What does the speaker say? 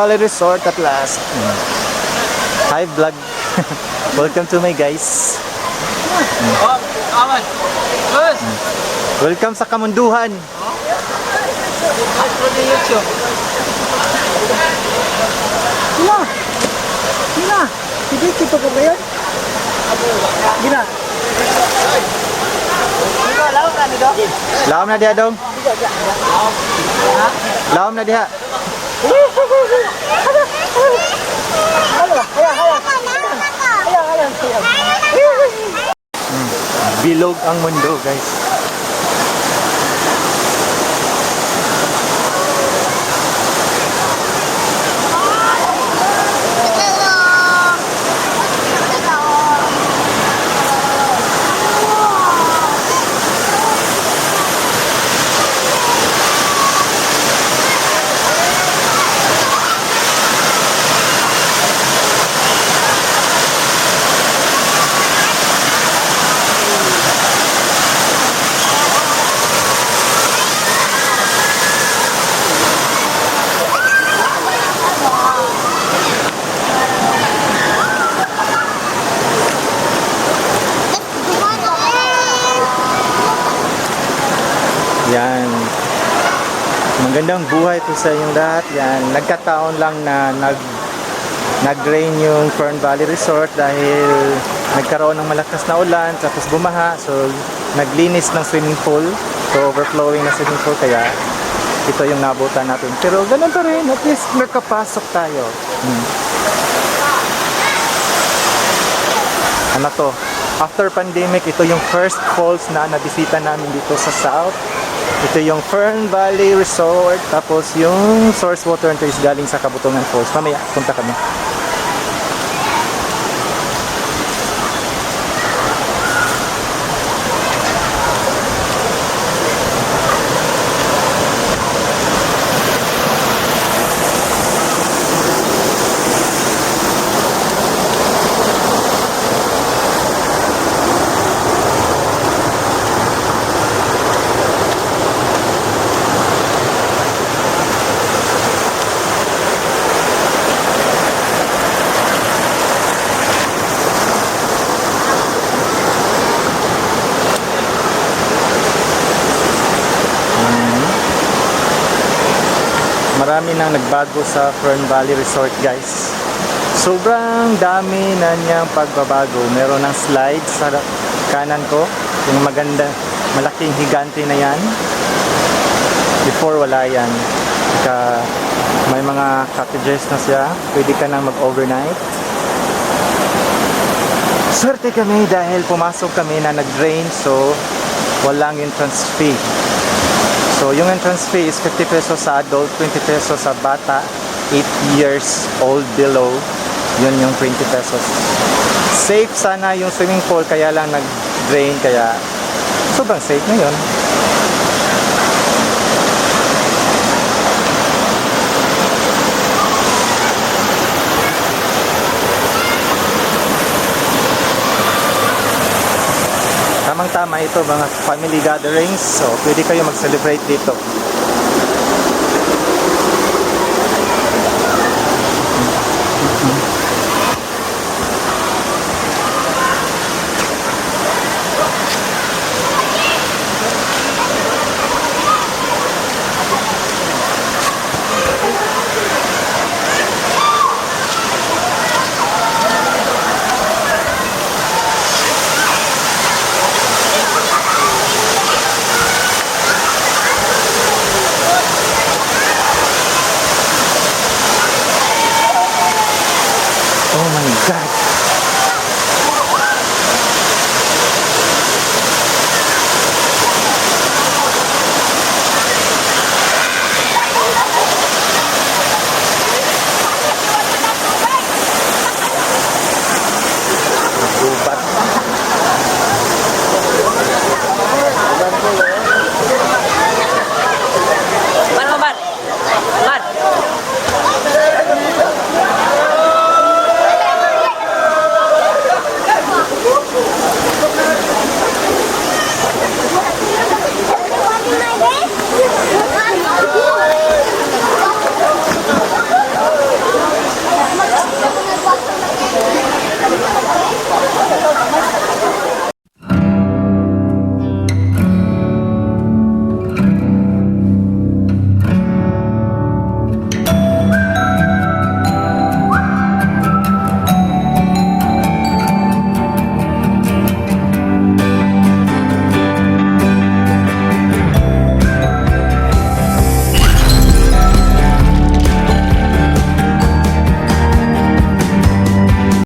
Valley Resort at last. Hi vlog. Welcome to my guys. Welcome sa Kamunduhan. Gina, hindi kita ko ngayon. Gina. Laom na diha dong. Laom na diha. Bilog ang mundo, guys. Yan. Magandang buhay po sa inyong lahat. Yan. Nagkataon lang na nag-rain yung Fern Valley Resort dahil nagkaroon ng malakas na ulan tapos bumaha. So, naglinis ng swimming pool. So, overflowing na swimming pool. Kaya, ito yung nabutan natin. Pero ganun pa rin. At least nakapasok tayo. Ano to? After pandemic, ito yung first falls na nabisita namin dito sa South. Ito yung Fern Valley Resort. Tapos yung source water nito is galing sa Kabutungan Falls. Mamaya, punta kami. Marami nang nagbago sa Fern Valley Resort, guys. Sobrang dami na niyang pagbabago. Meron ng slide sa kanan ko. Yung maganda, malaking higante na yan. Before wala yan. May mga cottages na siya. Pwede ka nang mag-overnight. Swerte kami dahil pumasok kami na nag-rain, so walang entrance fee. So, yung entrance fee is 50 pesos sa adult, 20 pesos sa bata, 8 years old below. Yun yung 20 pesos. Safe sana yung swimming pool, kaya lang nag-drain, kaya sobrang safe na yun. Tamang-tama ito, mga family gatherings. So, pwede kayo mag-celebrate dito.